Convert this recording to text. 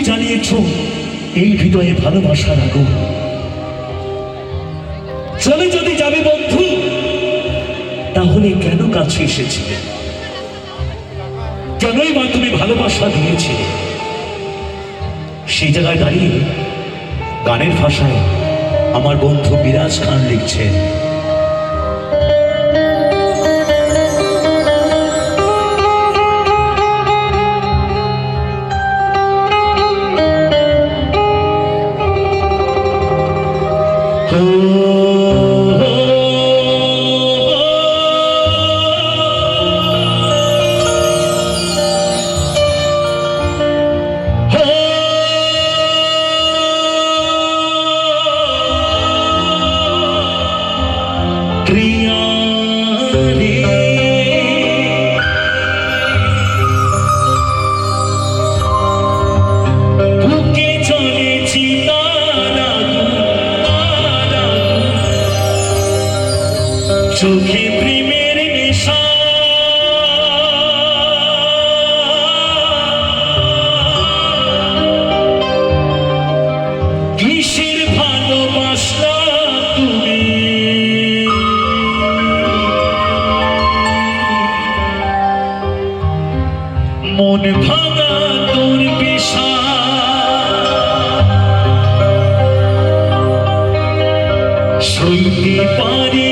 জ্বালিয়েছ এই হৃদয়ে ভালোবাসার আগুন। চলে যদি যাবে বন্ধু, তাহলে কেন কাছে এসেছিলে? কেনই বা তুমি ভালোবাসা দিয়েছিলে? সেই জায়গায় দাঁড়িয়ে গানের ভাষায় আমার বন্ধু বিরাজ খান লিখছেন, চোখে প্রেমের নেশা, কিসের ভালোবাসা তুমি? মন ভাঙা তোর পেশা, সইতে পারি